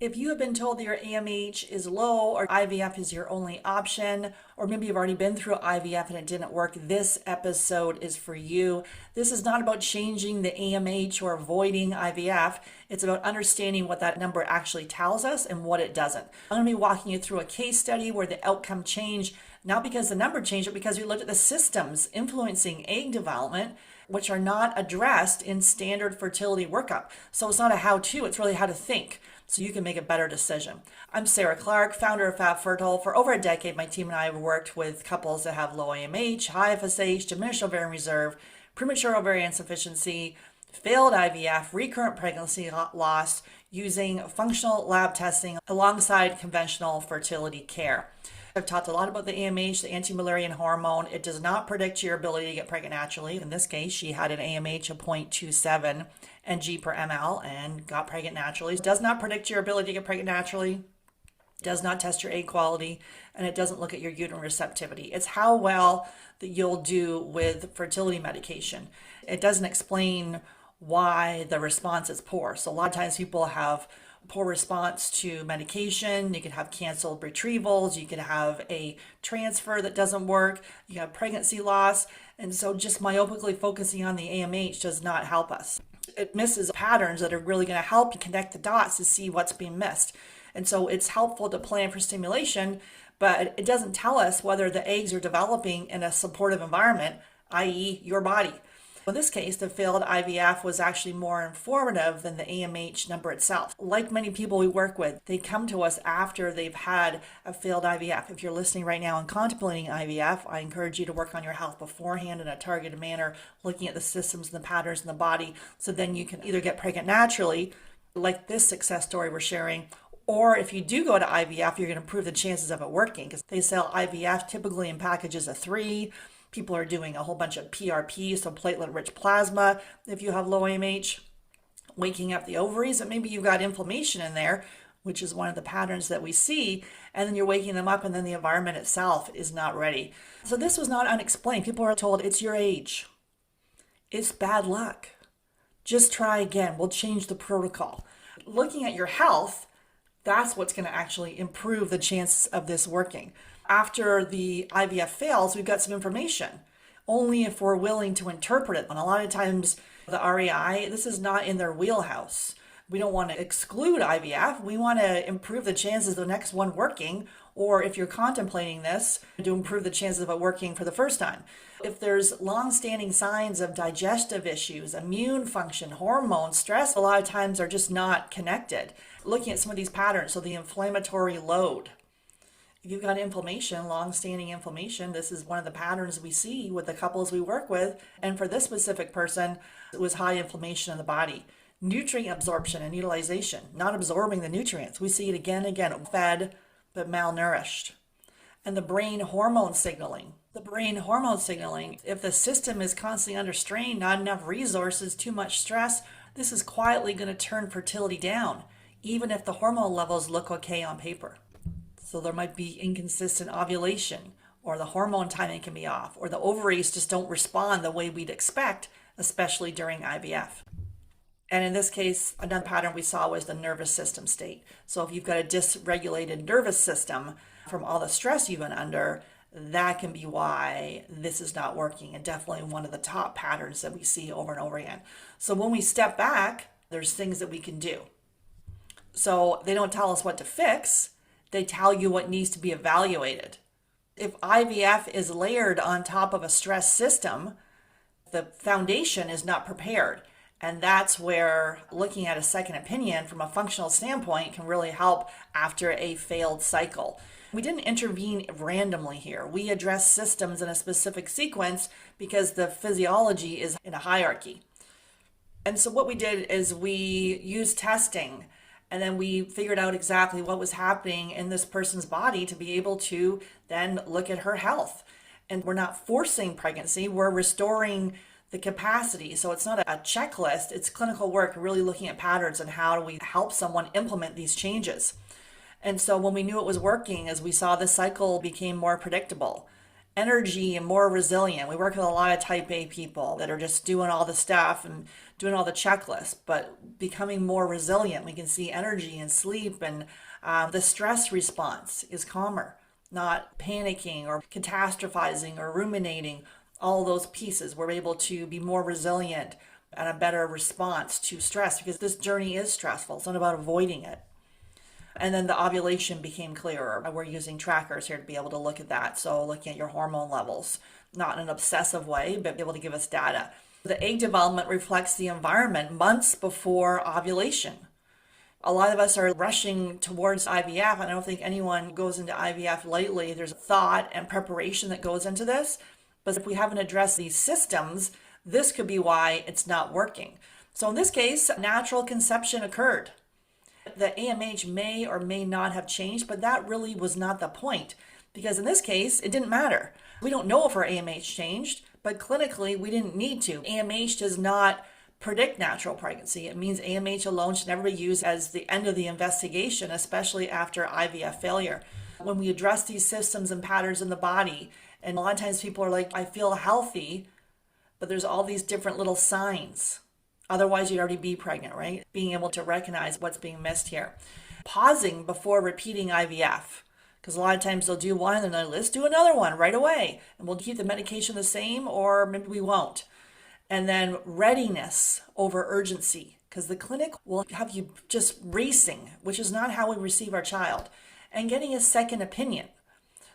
If you have been told that your AMH is low or IVF is your only option, or maybe you've already been through IVF and it didn't work, this episode is for you. This is not about changing the AMH or avoiding IVF. It's about understanding what that number actually tells us and what it doesn't. I'm going to be walking you through a case study where the outcome changed, not because the number changed, but because we looked at the systems influencing egg development, which are not addressed in standard fertility workup. So it's not a how-to, it's really how to think, so you can make a better decision. I'm Sarah Clark, founder of FabFertile. For over a decade, my team and I have worked with couples that have low AMH, high FSH, diminished ovarian reserve, premature ovarian insufficiency, failed IVF, recurrent pregnancy loss, using functional lab testing alongside conventional fertility care. I've talked a lot about the AMH, the anti-Müllerian hormone. It does not predict your ability to get pregnant naturally. In this case, she had an AMH of 0.27 ng per ml and got pregnant naturally. It does not predict your ability to get pregnant naturally, does not test your egg quality, and it doesn't look at your uterine receptivity. It's how well that you'll do with fertility medication. It doesn't explain why the response is poor. So a lot of times people have poor response to medication. You could have canceled retrievals. You could have a transfer that doesn't work. You have pregnancy loss. And so just myopically focusing on the AMH does not help us. It misses patterns that are really going to help you connect the dots to see what's being missed. And so it's helpful to plan for stimulation, but it doesn't tell us whether the eggs are developing in a supportive environment, i.e. your body. In this case, the failed IVF was actually more informative than the AMH number itself. Like many people we work with, they come to us after they've had a failed IVF. If you're listening right now and contemplating IVF, I encourage you to work on your health beforehand in a targeted manner, looking at the systems and the patterns in the body, so then you can either get pregnant naturally, like this success story we're sharing, or if you do go to IVF, you're going to improve the chances of it working, because they sell IVF typically in packages of 3. People are doing a whole bunch of PRP, so platelet-rich plasma. If you have low AMH, waking up the ovaries, and maybe you've got inflammation in there, which is one of the patterns that we see, and then you're waking them up, and then the environment itself is not ready. So this was not unexplained. People are told, it's your age. It's bad luck. Just try again. We'll change the protocol. Looking at your health, that's what's going to actually improve the chances of this working. After the IVF fails, we've got some information, only if we're willing to interpret it. And a lot of times the REI, this is not in their wheelhouse. We don't want to exclude IVF. We want to improve the chances of the next one working, or if you're contemplating this, to improve the chances of it working for the first time. If there's long-standing signs of digestive issues, immune function, hormones, stress, a lot of times are just not connected. Looking at some of these patterns, so the inflammatory load. If you've got inflammation, long-standing inflammation, this is one of the patterns we see with the couples we work with. And for this specific person, it was high inflammation in the body. Nutrient absorption and utilization, not absorbing the nutrients. We see it again and again, fed but malnourished. And the brain hormone signaling. The brain hormone signaling, if the system is constantly under strain, not enough resources, too much stress, this is quietly going to turn fertility down, even if the hormone levels look okay on paper. So there might be inconsistent ovulation, or the hormone timing can be off, or the ovaries just don't respond the way we'd expect, especially during IVF. And in this case, another pattern we saw was the nervous system state. So if you've got a dysregulated nervous system from all the stress you've been under, that can be why this is not working, and definitely one of the top patterns that we see over and over again. So when we step back, there's things that we can do. So they don't tell us what to fix. They tell you what needs to be evaluated. If IVF is layered on top of a stress system, the foundation is not prepared. And that's where looking at a second opinion from a functional standpoint can really help after a failed cycle. We didn't intervene randomly here. We addressed systems in a specific sequence because the physiology is in a hierarchy. And so what we did is we used testing, and then we figured out exactly what was happening in this person's body to be able to then look at her health. And we're not forcing pregnancy, we're restoring the capacity. So it's not a checklist, it's clinical work, really looking at patterns and how do we help someone implement these changes. And so when we knew it was working, as we saw the cycle became more predictable. energy and more resilient. We work with a lot of type A people that are just doing all the stuff and doing all the checklists, but becoming more resilient. We can see energy and sleep, and the stress response is calmer, not panicking or catastrophizing or ruminating. All those pieces, we're able to be more resilient and a better response to stress, because this journey is stressful. It's not about avoiding it. And then the ovulation became clearer. We're using trackers here to be able to look at that. So looking at your hormone levels, not in an obsessive way, but be able to give us data. The egg development reflects the environment months before ovulation. A lot of us are rushing towards IVF. I don't think anyone goes into IVF lightly. There's thought and preparation that goes into this. But if we haven't addressed these systems, this could be why it's not working. So in this case, natural conception occurred. The AMH may or may not have changed, but that really was not the point, because in this case, it didn't matter. We don't know if our AMH changed, but clinically, we didn't need to. AMH does not predict natural pregnancy. It means AMH alone should never be used as the end of the investigation, especially after IVF failure. When we address these systems and patterns in the body, and a lot of times people are like, I feel healthy, but there's all these different little signs. Otherwise, you'd already be pregnant, right? Being able to recognize what's being missed here. Pausing before repeating IVF, because a lot of times they'll do one and then they'll, let's do another one right away. And we'll keep the medication the same, or maybe we won't. And then readiness over urgency, because the clinic will have you just racing, which is not how we receive our child. And getting a second opinion.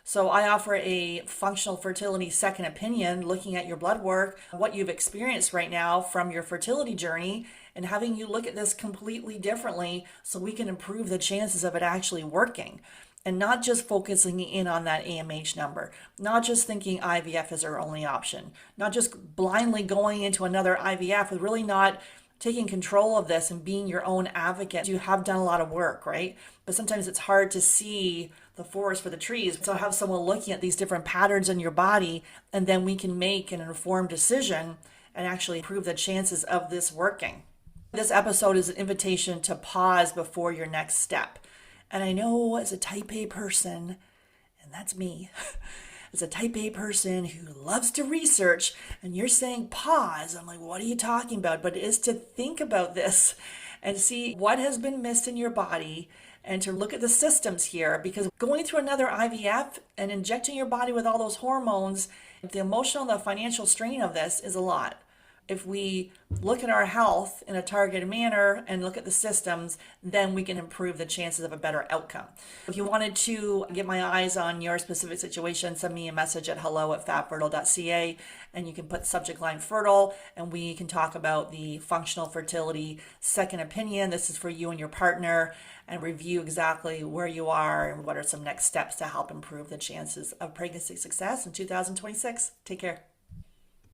So I offer a functional fertility second opinion, looking at your blood work, what you've experienced right now from your fertility journey, and having you look at this completely differently so we can improve the chances of it actually working. And not just focusing in on that AMH number, not just thinking IVF is our only option, not just blindly going into another IVF with really not taking control of this and being your own advocate. You have done a lot of work, right? But sometimes it's hard to see the forest for the trees. So have someone looking at these different patterns in your body, and then we can make an informed decision and actually improve the chances of this working. This episode is an invitation to pause before your next step. And I know as a type A person, and that's me, as a type A person who loves to research, and you're saying pause, I'm like, what are you talking about? But it is to think about this and see what has been missed in your body, and to look at the systems here, because going through another IVF and injecting your body with all those hormones, the emotional and the financial strain of this is a lot. If we look at our health in a targeted manner and look at the systems, then we can improve the chances of a better outcome. If you wanted to get my eyes on your specific situation, send me a message at hello@fatfertile.ca, and you can put subject line fertile, and we can talk about the functional fertility second opinion. This is for you and your partner, and review exactly where you are and what are some next steps to help improve the chances of pregnancy success in 2026. Take care.